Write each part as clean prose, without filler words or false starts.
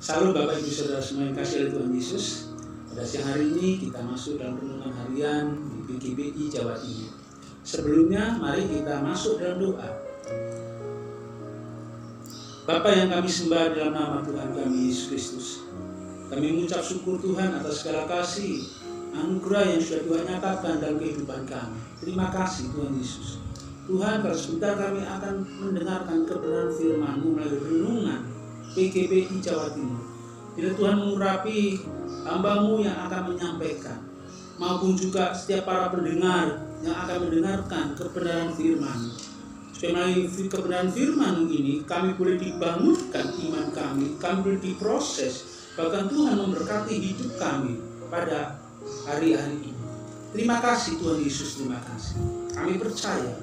Salam Bapak Ibu Saudara semua yang kasih oleh Tuhan Yesus. Pada siang hari ini kita masuk dalam renungan harian di PGBI Jawa Timur. Sebelumnya mari kita masuk dalam doa. Bapa yang kami sembah dalam nama Tuhan kami Yesus Kristus, kami mengucap syukur Tuhan atas segala kasih anugerah yang sudah Tuhan nyatakan dalam kehidupan kami. Terima kasih Tuhan Yesus. Tuhan, kalau sebentar kami akan mendengarkan kebenaran firman-Mu melalui renungan PGBI Jawa Timur. Bila Tuhan mengurapi hamba-Mu yang akan menyampaikan, maupun juga setiap para pendengar yang akan mendengarkan kebenaran firman. Supaya melalui kebenaran firman ini kami boleh dibangunkan iman kami boleh diproses, bahkan Tuhan memberkati hidup kami pada hari-hari ini. Terima kasih Tuhan Yesus, terima kasih. Kami percaya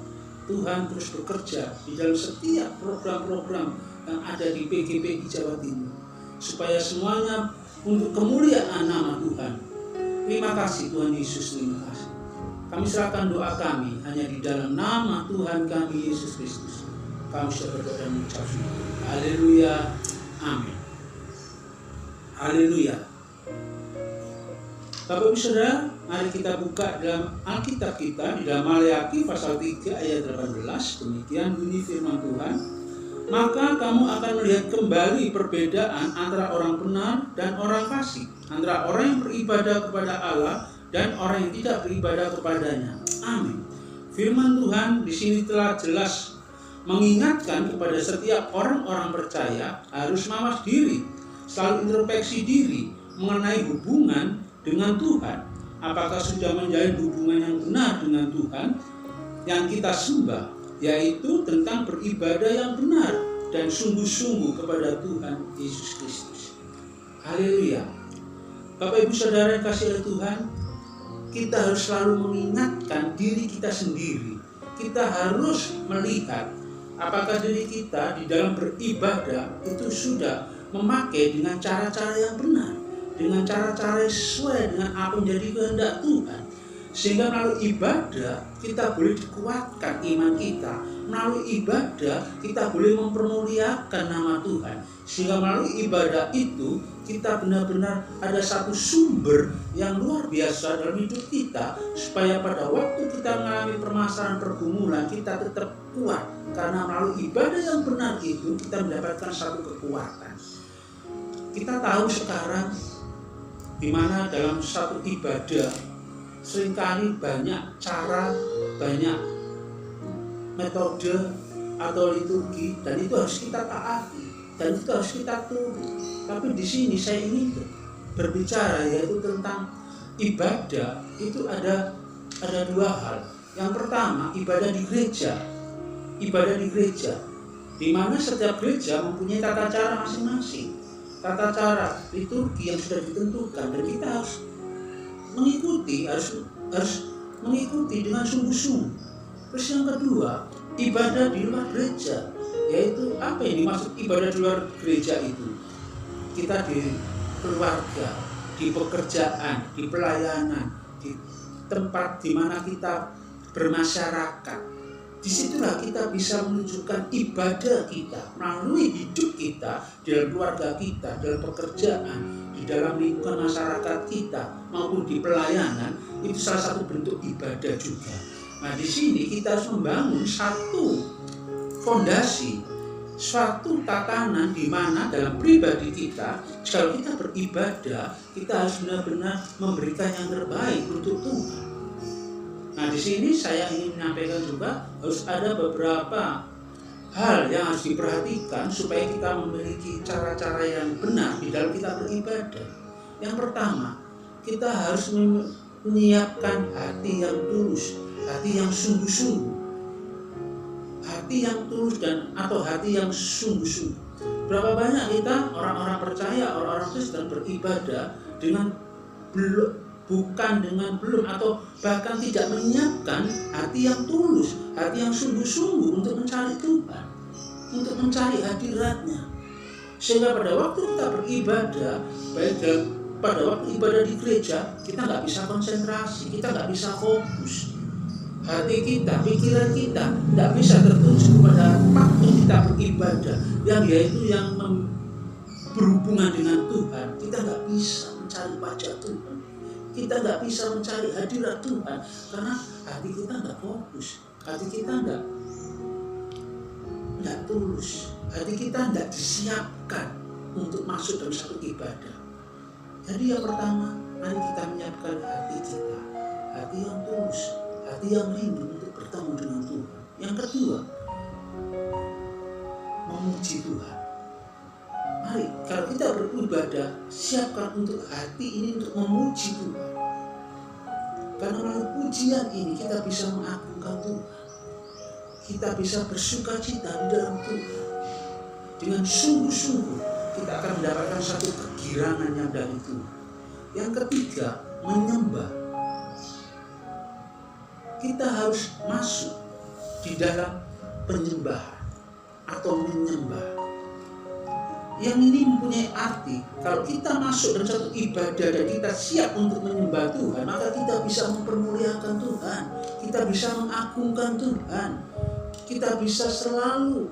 Tuhan terus bekerja di dalam setiap program-program yang ada di PGBI Jawa Timur, supaya semuanya untuk kemuliaan nama Tuhan. Terima kasih Tuhan Yesus, terima kasih. Kami serahkan doa kami hanya di dalam nama Tuhan kami Yesus Kristus. Kami sudah berdoa dan mengucap syukur. Haleluya, amin. Haleluya. Bapak Ibu Saudara, mari kita buka dalam Alkitab kita di dalam Maleakhi pasal 3 ayat 18. Demikian bunyi firman Tuhan. Maka kamu akan melihat kembali perbedaan antara orang benar dan orang fasik, antara orang yang beribadah kepada Allah dan orang yang tidak beribadah kepadanya. Amin. Firman Tuhan di sini telah jelas mengingatkan kepada setiap orang-orang percaya harus mawas diri, selalu introspeksi diri mengenai hubungan dengan Tuhan. Apakah sudah menjalin hubungan yang benar dengan Tuhan yang kita sembah, yaitu tentang beribadah yang benar dan sungguh-sungguh kepada Tuhan Yesus Kristus. Haleluya. Bapak Ibu Saudara yang kasih oleh Tuhan, kita harus selalu mengingatkan diri kita sendiri. Kita harus melihat apakah diri kita di dalam beribadah itu sudah memakai dengan cara-cara yang benar, dengan cara-cara sesuai dengan apa yang menjadi kehendak Tuhan. Sehingga melalui ibadah kita boleh dikuatkan iman kita. Melalui ibadah kita boleh mempermuliakan nama Tuhan. Sehingga melalui ibadah itu kita benar-benar ada satu sumber yang luar biasa dalam hidup kita, supaya pada waktu kita mengalami permasalahan pergumulan kita tetap kuat. Karena melalui ibadah yang benar itu kita mendapatkan satu kekuatan. Kita tahu sekarang di mana dalam satu ibadah seringkali banyak cara, banyak metode atau liturgi, dan itu harus kita taati dan itu harus kita turut. Tapi di sini saya ingin berbicara yaitu tentang ibadah. Itu ada dua hal. Yang pertama, ibadah di gereja. Ibadah di gereja, di mana setiap gereja mempunyai tata cara masing-masing, tata cara liturgi yang sudah ditentukan, dan kita harus mengikuti dengan sungguh-sungguh. Terus yang kedua, ibadah di luar gereja, yaitu apa yang dimaksud ibadah di luar gereja itu? Kita di keluarga, di pekerjaan, di pelayanan, di tempat di mana kita bermasyarakat. Disitulah kita bisa menunjukkan ibadah kita melalui hidup kita, di dalam keluarga kita, dalam pekerjaan, di dalam lingkungan masyarakat kita, maupun di pelayanan. Itu salah satu bentuk ibadah juga. Nah, di sini kita harus membangun satu fondasi, suatu tatanan di mana dalam pribadi kita, kalau kita beribadah, kita harus benar-benar memberikan yang terbaik untuk Tuhan. Nah, di sini saya ingin menyampaikan juga harus ada beberapa hal yang harus diperhatikan supaya kita memiliki cara-cara yang benar di dalam kita beribadah. Yang pertama, kita harus menyiapkan hati yang tulus, hati yang sungguh-sungguh, hati yang tulus dan atau hati yang sungguh-sungguh. Berapa banyak kita orang-orang percaya, orang-orang Kristen beribadah dengan bukan dengan belum atau bahkan tidak menyiapkan hati yang tulus, hati yang sungguh-sungguh untuk mencari Tuhan, untuk mencari hadirat-Nya. Sehingga pada waktu kita beribadah, baik pada waktu ibadah di gereja, kita nggak bisa konsentrasi, kita nggak bisa fokus. Hati kita, pikiran kita nggak bisa tertuju kepada waktu kita beribadah, yang yaitu yang berhubungan hubungan dengan Tuhan, kita nggak bisa mencari wajah Tuhan, kita nggak bisa mencari hadirat Tuhan, karena hati kita nggak fokus, hati kita nggak tulus, hati kita nggak disiapkan untuk masuk dalam satu ibadah. Jadi yang pertama, mari kita menyiapkan hati kita, hati yang tulus, hati yang rindu untuk bertemu dengan Tuhan. Yang kedua, memuji Tuhan. Mari, kalau kita beribadah, siapkan untuk hati ini untuk memuji Tuhan. Karena melalui pujian ini kita bisa mengagungkan Tuhan. Kita bisa bersuka cita di dalam Tuhan. Dengan sungguh-sungguh kita akan mendapatkan satu kegirangan yang dari Tuhan. Yang ketiga, menyembah. Kita harus masuk di dalam penyembahan atau menyembah. Yang ini mempunyai arti, kalau kita masuk dalam satu ibadah dan kita siap untuk menyembah Tuhan, maka kita bisa mempermuliakan Tuhan, kita bisa mengagungkan Tuhan, kita bisa selalu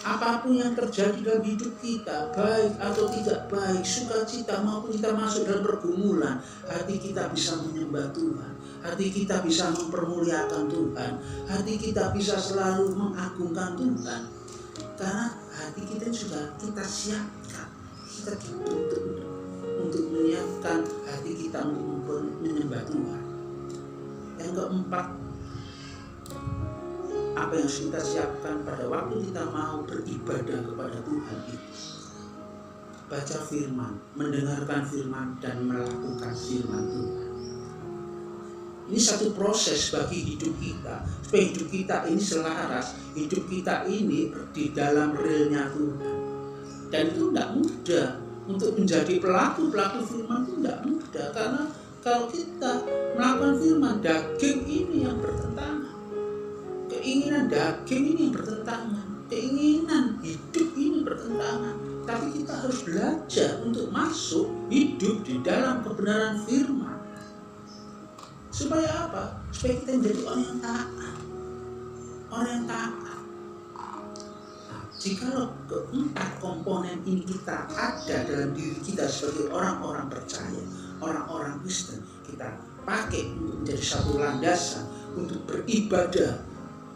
apapun yang terjadi dalam hidup kita, baik atau tidak baik, sukacita maupun kita masuk dalam pergumulan, hati kita bisa menyembah Tuhan, hati kita bisa mempermuliakan Tuhan, hati kita bisa selalu mengagungkan Tuhan. Karena hati kita juga kita siapkan, kita dituntut untuk menyiapkan hati kita untuk menyembah Tuhan. Yang keempat, apa yang harus kita siapkan pada waktu kita mau beribadah kepada Tuhan itu? Baca firman, mendengarkan firman, dan melakukan firman Tuhan. Ini satu proses bagi hidup kita, supaya hidup kita ini selaras, hidup kita ini di dalam realnya Tuhan. Dan itu tidak mudah, untuk menjadi pelaku firman itu tidak mudah, karena kalau kita melakukan firman, daging ini yang bertentangan, keinginan daging ini yang bertentangan, keinginan hidup ini bertentangan. Tapi kita harus belajar untuk masuk hidup di dalam kebenaran firman. Supaya apa? Supaya kita menjadi orang yang taat. Orang yang taat. Nah, jikalau keempat komponen ini kita ada dalam diri kita sebagai orang-orang percaya, orang-orang Kristen, kita pakai untuk menjadi satu landasan untuk beribadah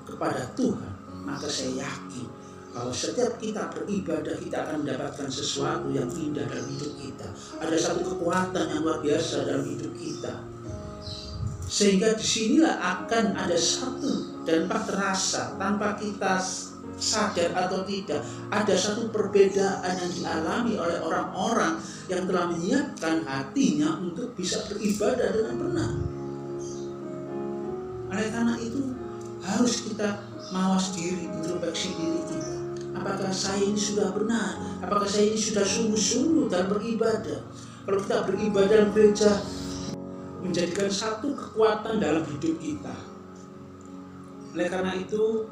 kepada Tuhan, maka saya yakin bahwa setiap kita beribadah, kita akan mendapatkan sesuatu yang indah dalam hidup kita. Ada satu kekuatan yang luar biasa dalam hidup kita. Sehingga disinilah akan ada satu dan terasa tanpa kita sadar atau tidak, ada satu perbedaan yang dialami oleh orang-orang yang telah menyiapkan hatinya untuk bisa beribadah dengan benar. Oleh karena itu harus kita mawas diri, introspeksi diri kita. Apakah saya ini sudah benar? Apakah saya ini sudah sungguh-sungguh dalam beribadah? Kalau kita beribadah dalam gereja, menjadikan satu kekuatan dalam hidup kita. Oleh karena itu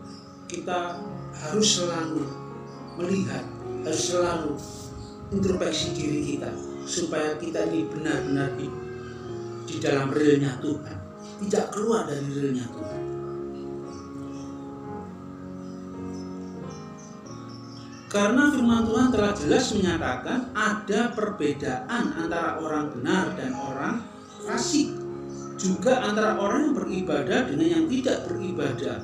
kita harus selalu melihat, harus selalu introspeksi diri kita, supaya kita ini benar-benar di dalam realnya Tuhan, tidak keluar dari realnya Tuhan. Karena firman Tuhan telah jelas menyatakan ada perbedaan antara orang benar dan orang fasik, juga antara orang yang beribadah dengan yang tidak beribadah.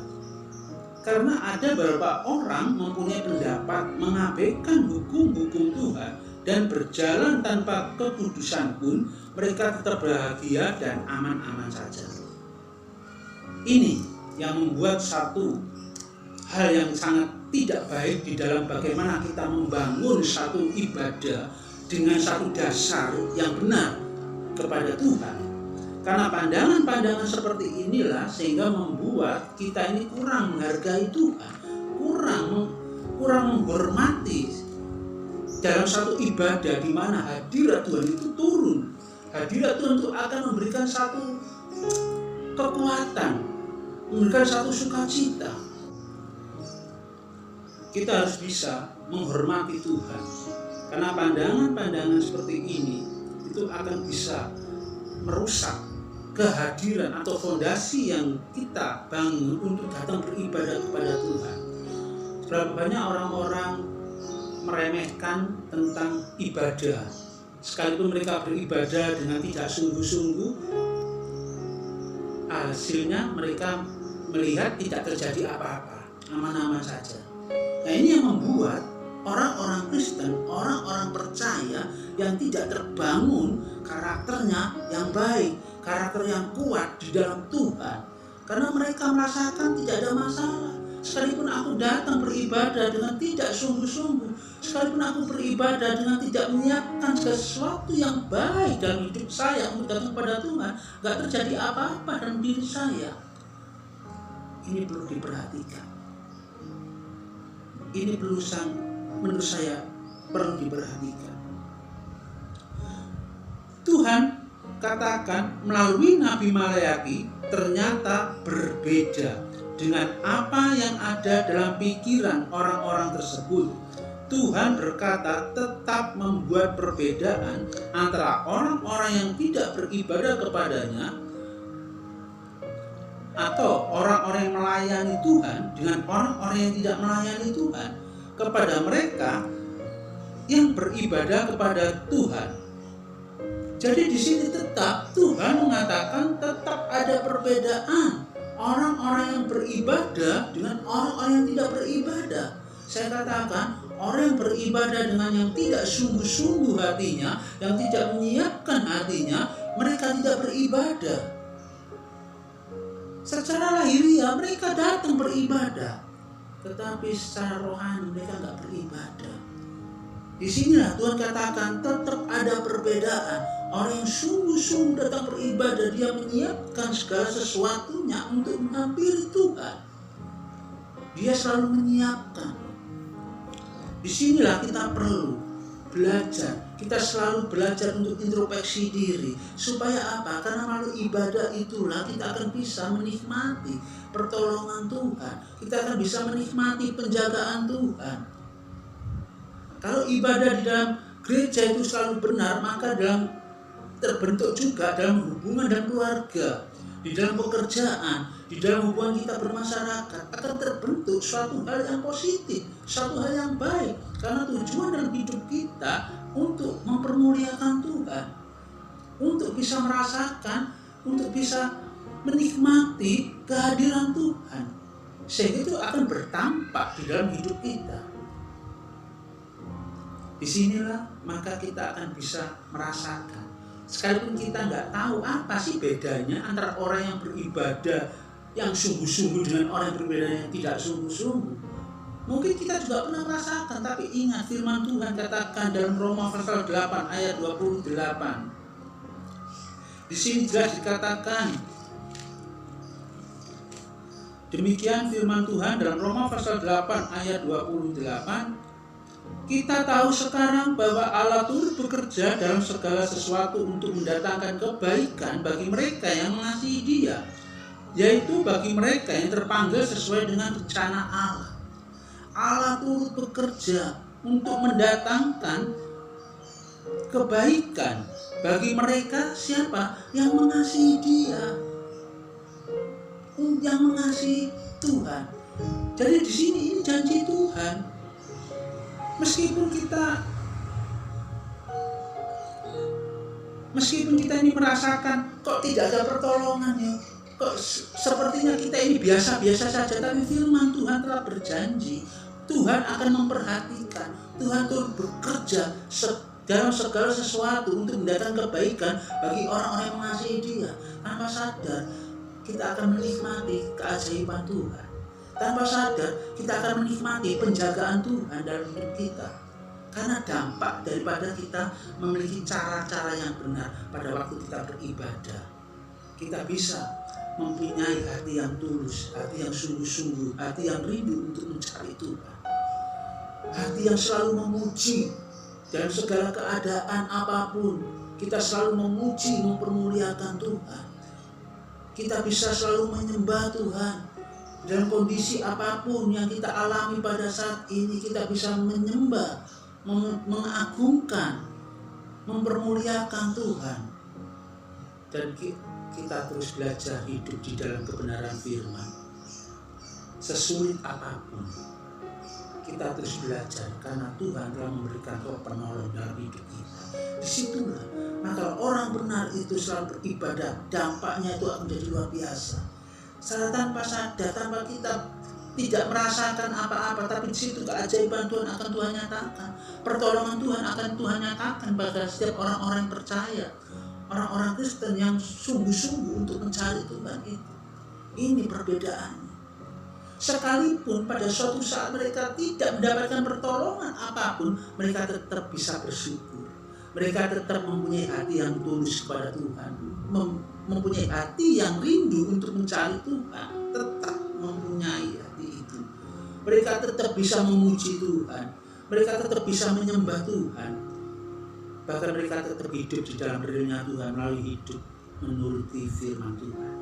Karena ada beberapa orang mempunyai pendapat mengabaikan hukum-hukum Tuhan dan berjalan tanpa kekudusan pun mereka tetap bahagia dan aman-aman saja. Ini yang membuat satu hal yang sangat tidak baik di dalam bagaimana kita membangun satu ibadah dengan satu dasar yang benar kepada Tuhan. Karena pandangan-pandangan seperti inilah sehingga membuat kita ini kurang menghargai Tuhan, kurang menghormati dalam satu ibadah di mana hadirat Tuhan itu turun. Hadirat Tuhan itu akan memberikan satu kekuatan, memberikan satu sukacita. Kita harus bisa menghormati Tuhan, karena pandangan-pandangan seperti ini itu akan bisa merusak kehadiran atau fondasi yang kita bangun untuk datang beribadah kepada Tuhan. Berapa banyak orang-orang meremehkan tentang ibadah. Sekalipun mereka beribadah dengan tidak sungguh-sungguh, hasilnya mereka melihat tidak terjadi apa-apa, aman-aman saja. Nah, ini yang membuat orang-orang Kristen, orang-orang percaya yang tidak terbangun karakternya yang baik, karakter yang kuat di dalam Tuhan, karena mereka merasakan tidak ada masalah. Sekalipun aku datang beribadah dengan tidak sungguh-sungguh, sekalipun aku beribadah dengan tidak menyiapkan sesuatu yang baik dalam hidup saya untuk datang pada Tuhan, gak terjadi apa-apa dalam diri saya. Ini perlu diperhatikan. Ini menurut saya perlu diperhatikan. Tuhan katakan melalui Nabi Maleaki ternyata berbeda dengan apa yang ada dalam pikiran orang-orang tersebut. Tuhan berkata tetap membuat perbedaan antara orang-orang yang tidak beribadah kepadanya atau orang-orang yang melayani Tuhan dengan orang-orang yang tidak melayani Tuhan. Kepada mereka yang beribadah kepada Tuhan. Jadi di sini tetap Tuhan mengatakan tetap ada perbedaan orang-orang yang beribadah dengan orang-orang yang tidak beribadah. Saya katakan orang yang beribadah dengan yang tidak sungguh-sungguh hatinya, yang tidak menyiapkan hatinya, mereka tidak beribadah. Secara lahiriah mereka datang beribadah, tetapi secara rohani mereka tidak beribadah. Di sinilah Tuhan katakan tetap ada perbedaan. Orang yang sungguh-sungguh datang beribadah, dia menyiapkan segala sesuatunya untuk menghampiri Tuhan. Dia selalu menyiapkan. Di sinilah kita perlu belajar. Kita selalu belajar untuk introspeksi diri. Supaya apa? Karena melalui ibadah itulah kita akan bisa menikmati pertolongan Tuhan. Kita akan bisa menikmati penjagaan Tuhan. Kalau ibadah di dalam gereja itu selalu benar, maka terbentuk juga dalam hubungan dan keluarga, di dalam pekerjaan, di dalam hubungan kita bermasyarakat akan terbentuk suatu hal yang positif, suatu hal yang baik, karena tujuan dalam hidup kita untuk mempermuliakan Tuhan, untuk bisa merasakan, untuk bisa menikmati kehadiran Tuhan, sehingga itu akan bertampak di dalam hidup kita. Disinilah maka kita akan bisa merasakan. Sekalipun kita nggak tahu apa sih bedanya antara orang yang beribadah yang sungguh-sungguh dengan orang yang beribadah yang tidak sungguh-sungguh. Mungkin kita juga pernah merasakan, tapi ingat firman Tuhan katakan dalam Roma pasal 8 ayat 28. Di sini jelas dikatakan, demikian firman Tuhan dalam Roma pasal 8 ayat 28. Kita tahu sekarang bahwa Allah turut bekerja dalam segala sesuatu untuk mendatangkan kebaikan bagi mereka yang mengasihi Dia, yaitu bagi mereka yang terpanggil sesuai dengan rencana Allah. Allah turut bekerja untuk mendatangkan kebaikan bagi mereka siapa? Yang mengasihi Dia, yang mengasihi Tuhan. Jadi di sini ini janji Tuhan. Meskipun kita ini merasakan kok tidak ada pertolongan ya, kok sepertinya kita ini biasa-biasa saja, tapi firman Tuhan telah berjanji Tuhan akan memperhatikan, Tuhan turut bekerja dalam segala sesuatu untuk mendatangkan kebaikan bagi orang-orang yang mengasihi Dia. Tanpa sadar kita akan menikmati keajaiban Tuhan. Tanpa sadar kita akan menikmati penjagaan Tuhan dalam hidup kita. Karena dampak daripada kita memiliki cara-cara yang benar pada waktu kita beribadah. Kita bisa mempunyai hati yang tulus, hati yang sungguh-sungguh, hati yang rindu untuk mencari Tuhan. Hati yang selalu memuji dalam segala keadaan apapun. Kita selalu memuji, mempermuliakan Tuhan. Kita bisa selalu menyembah Tuhan. Dalam kondisi apapun yang kita alami pada saat ini, kita bisa menyembah, mengagungkan, mempermuliakan Tuhan. Dan kita terus belajar hidup di dalam kebenaran firman. Sesulit apapun, kita terus belajar karena Tuhan telah memberikan Roh penolong dalam hidup kita. Disitulah maka orang benar itu selalu beribadah, dampaknya itu akan menjadi luar biasa. Secara tanpa sadar, tanpa kita tidak merasakan apa-apa, tapi di situ keajaiban Tuhan akan Tuhan nyatakan, pertolongan Tuhan akan Tuhan nyatakan pada setiap orang-orang yang percaya, orang-orang Kristen yang sungguh-sungguh untuk mencari Tuhan itu. Ini perbedaannya. Sekalipun pada suatu saat mereka tidak mendapatkan pertolongan apapun, mereka tetap bisa bersyukur. Mereka tetap mempunyai hati yang tulus kepada Tuhan, mempunyai hati yang rindu untuk mencari Tuhan, tetap mempunyai hati itu. Mereka tetap bisa memuji Tuhan, mereka tetap bisa menyembah Tuhan. Bahkan mereka tetap hidup di dalam renyah Tuhan melalui hidup menuruti firman Tuhan.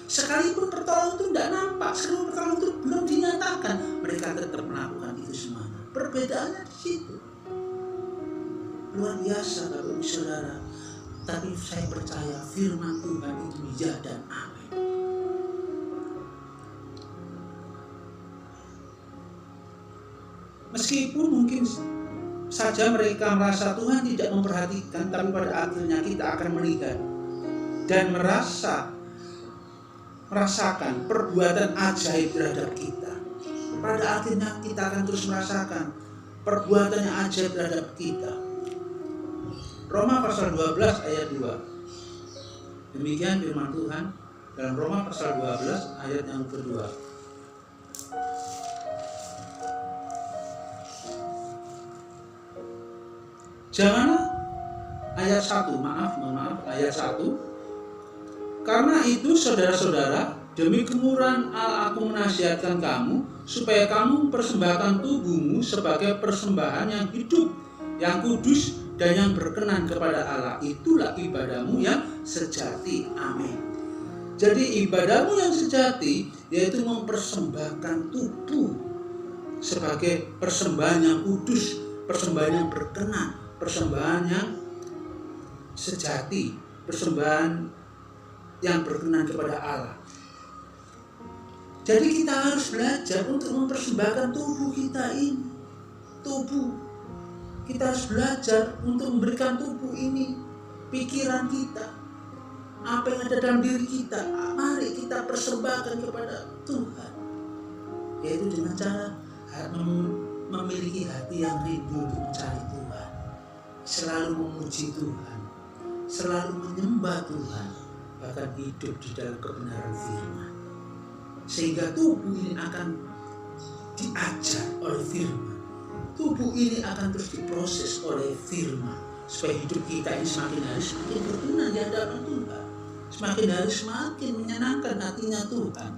Sekalipun pertolongan itu tidak nampak, sekalipun pertolongan itu belum dinyatakan, mereka tetap melakukan itu semuanya. Perbedaannya di situ. Luar biasa Bapak Ibu Saudara. Tapi saya percaya firman Tuhan itu ya dan amin. Meskipun mungkin saja mereka merasa Tuhan tidak memperhatikan, tapi pada akhirnya kita akan melihat dan merasakan perbuatan ajaib terhadap kita. Pada akhirnya kita akan terus merasakan perbuatan yang ajaib terhadap kita. Roma pasal 12 ayat 2. Demikian firman Tuhan dalam Roma pasal 12 ayat yang kedua. Janganlah ayat 1, ayat 1. Karena itu saudara-saudara, demi kemurahan Allah aku menasihatkan kamu supaya kamu persembahkan tubuhmu sebagai persembahan yang hidup, yang kudus dan yang berkenan kepada Allah. Itulah ibadahmu yang sejati. Amin. Jadi ibadahmu yang sejati yaitu mempersembahkan tubuh sebagai persembahan yang kudus, persembahan yang berkenan, persembahan yang sejati, persembahan yang berkenan kepada Allah. Jadi kita harus belajar untuk mempersembahkan tubuh kita ini. Kita harus belajar untuk memberikan tubuh ini, pikiran kita, apa yang ada dalam diri kita, mari kita persembahkan kepada Tuhan. Yaitu dengan cara memiliki hati yang rindu untuk mencari Tuhan, selalu memuji Tuhan, selalu menyembah Tuhan, bahkan hidup di dalam kebenaran firman. Sehingga tubuh ini akan diajar oleh firman. Tubuh ini akan terus diproses oleh firman, supaya hidup kita ini semakin hari semakin berkenan di hadapan Tuhan, semakin hari semakin menyenangkan hatinya Tuhan.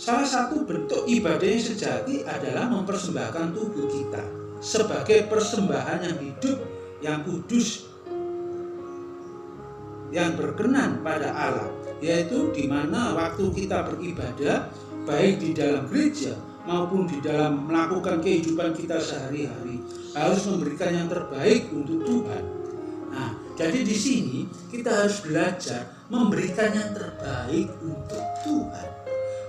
Salah satu bentuk ibadah yang sejati adalah mempersembahkan tubuh kita sebagai persembahan yang hidup, yang kudus, yang berkenan pada Allah. Yaitu di mana waktu kita beribadah, baik di dalam gereja maupun di dalam melakukan kehidupan kita sehari-hari, harus memberikan yang terbaik untuk Tuhan. Nah, jadi di sini kita harus belajar memberikan yang terbaik untuk Tuhan,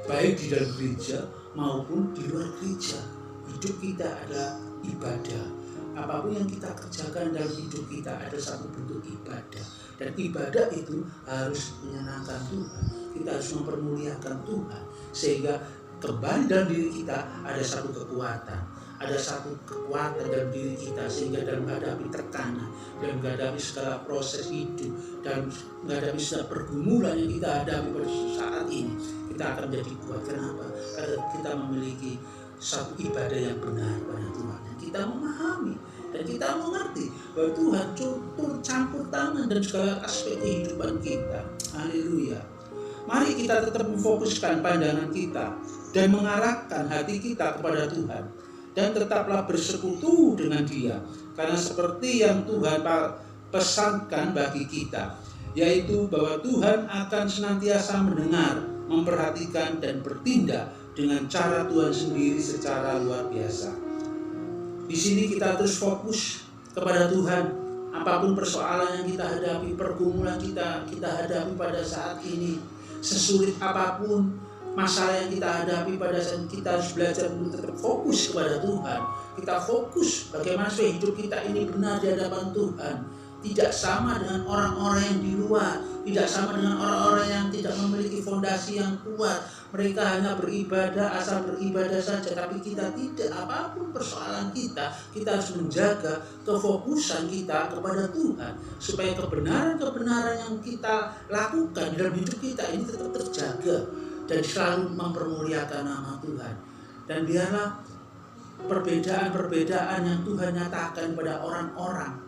baik di dalam gereja maupun di luar gereja. Hidup kita adalah ibadah. Apapun yang kita kerjakan dalam hidup kita ada satu bentuk ibadah. Dan ibadah itu harus menyenangkan Tuhan. Kita harus mempermuliakan Tuhan. Sehingga kembali dalam diri kita ada satu kekuatan. Ada satu kekuatan dalam diri kita. Sehingga dalam menghadapi tekanan, dalam menghadapi segala proses hidup, dalam menghadapi segala pergumulan yang kita hadapi pada saat ini, kita akan menjadi kuat. Kenapa? Karena kita memiliki satu ibadah yang benar pada Tuhan. Kita memahami dan kita mengerti bahwa Tuhan campur tangan dalam segala aspek kehidupan kita. Haleluya. Mari kita tetap memfokuskan pandangan kita dan mengarahkan hati kita kepada Tuhan, dan tetaplah bersekutu dengan Dia, karena seperti yang Tuhan pesankan bagi kita, yaitu bahwa Tuhan akan senantiasa mendengar, memperhatikan dan bertindak dengan cara Tuhan sendiri secara luar biasa. Di sini kita terus fokus kepada Tuhan. Apapun persoalan yang kita hadapi, pergumulan kita hadapi pada saat ini, sesulit apapun masalah yang kita hadapi, pada saat kita harus belajar untuk tetap fokus kepada Tuhan. Kita fokus bagaimana supaya hidup kita ini benar di hadapan Tuhan. Tidak sama dengan orang-orang yang di luar, tidak sama dengan orang-orang yang tidak memiliki fondasi yang kuat. Mereka hanya beribadah, asal beribadah saja, tapi kita tidak. Apapun persoalan kita harus menjaga kefokusan kita kepada Tuhan, supaya kebenaran-kebenaran yang kita lakukan dalam hidup kita ini tetap terjaga dan selalu mempermuliakan nama Tuhan. Dan biarlah perbedaan-perbedaan yang Tuhan nyatakan pada orang-orang,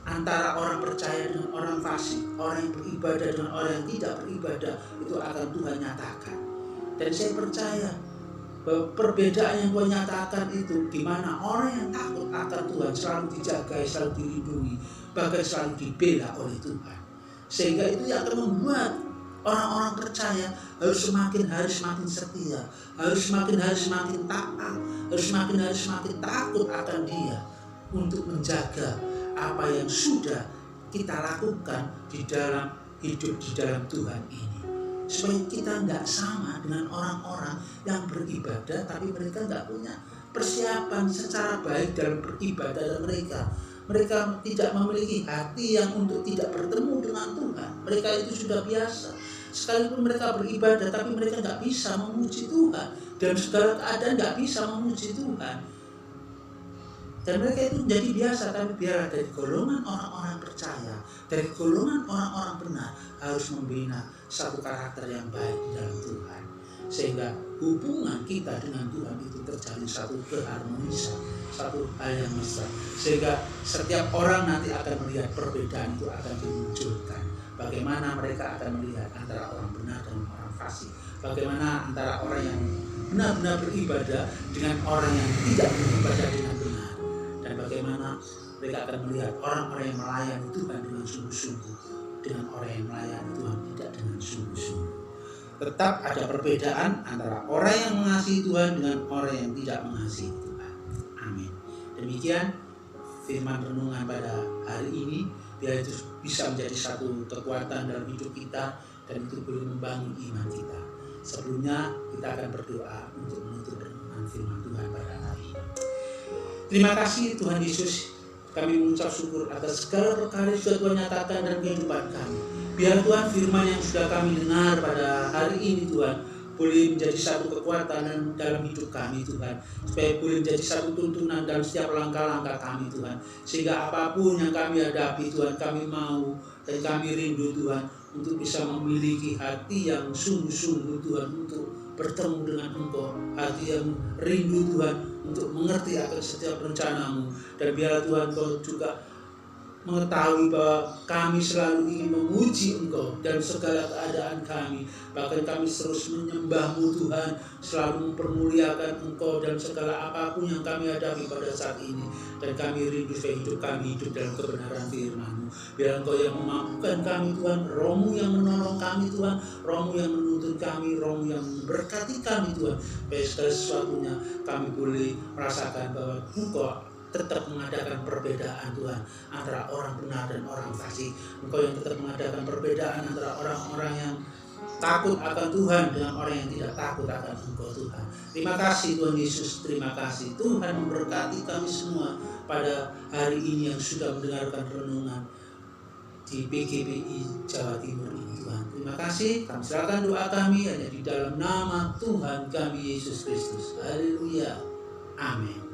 antara orang percaya dengan orang fasik, orang yang beribadah dengan orang yang tidak beribadah, itu akan Tuhan nyatakan. Dan saya percaya bahwa perbedaan yang Tuhan nyatakan itu, di mana orang yang takut akan Tuhan selalu dijaga, selalu dilindungi, bahkan selalu dibela oleh Tuhan. Sehingga itu yang akan membuat orang-orang percaya harus semakin hari semakin setia, harus semakin hari semakin taat, harus semakin hari semakin takut akan Dia, untuk menjaga apa yang sudah kita lakukan di dalam hidup di dalam Tuhan ini. Supaya kita nggak sama dengan orang-orang yang beribadah tapi mereka nggak punya persiapan secara baik dalam beribadah, dan mereka tidak memiliki hati yang untuk tidak bertemu dengan Tuhan. Mereka itu sudah biasa, sekalipun mereka beribadah tapi mereka nggak bisa memuji Tuhan, dalam segala keadaan nggak bisa memuji Tuhan. Dan mereka itu menjadi biasa. Tapi biarlah dari golongan orang-orang percaya, dari golongan orang-orang benar, harus membina satu karakter yang baik di dalam Tuhan, sehingga hubungan kita dengan Tuhan itu terjalin satu keharmonisan, satu hal yang mesra, sehingga setiap orang nanti akan melihat perbedaan itu akan dimunculkan. Bagaimana mereka akan melihat antara orang benar dan orang fasik, bagaimana antara orang yang benar-benar beribadah dengan orang yang tidak beribadah dengan benar, dan bagaimana mereka akan melihat orang-orang yang melayani Tuhan dengan sungguh-sungguh dengan orang yang melayani Tuhan tidak dengan sungguh-sungguh. Tetap ada perbedaan antara orang yang mengasihi Tuhan dengan orang yang tidak mengasihi Tuhan. Amin. Demikian firman renungan pada hari ini, biar itu bisa menjadi satu kekuatan dalam hidup kita, dan itu boleh membangun iman kita. Sebelumnya kita akan berdoa untuk menutup renungan firman Tuhan pada hari ini. Terima kasih Tuhan Yesus, kami mengucap syukur atas segala perkara yang sudah Tuhan nyatakan dalam kehidupan kami. Biar Tuhan firman yang sudah kami dengar pada hari ini Tuhan boleh menjadi satu kekuatan dalam hidup kami Tuhan, supaya boleh menjadi satu tuntunan dalam setiap langkah-langkah kami Tuhan, sehingga apapun yang kami hadapi Tuhan, kami mau dan kami rindu Tuhan untuk bisa memiliki hati yang sungguh-sungguh Tuhan untuk bertemu dengan Engkau, hati yang rindu Tuhan untuk mengerti akan setiap rencana-Mu. Dan biarlah Tuhan Kau juga mengetahui bahwa kami selalu ingin memuji Engkau dalam segala keadaan kami. Bahkan kami terus menyembah-Mu Tuhan, selalu mempermuliakan Engkau dalam segala apapun yang kami hadapi pada saat ini. Dan kami rindu supaya hidup kami hidup dalam kebenaran firman-Mu. Biar Engkau yang memampukan kami Tuhan, Roh-Mu yang menolong kami Tuhan, Roh-Mu yang menuntun kami, Roh-Mu yang memberkati kami Tuhan. Supaya segala sesuatunya kami boleh merasakan bahwa Engkau tetap mengadakan perbedaan Tuhan antara orang benar dan orang fasik. Engkau yang tetap mengadakan perbedaan antara orang-orang yang takut akan Tuhan dengan orang yang tidak takut akan Engkau Tuhan. Terima kasih Tuhan Yesus, terima kasih Tuhan memberkati kami semua pada hari ini yang sudah mendengarkan renungan di PGBI Jawa Timur ini Tuhan. Terima kasih, kami serahkan doa kami hanya di dalam nama Tuhan kami Yesus Kristus. Haleluya. Amin.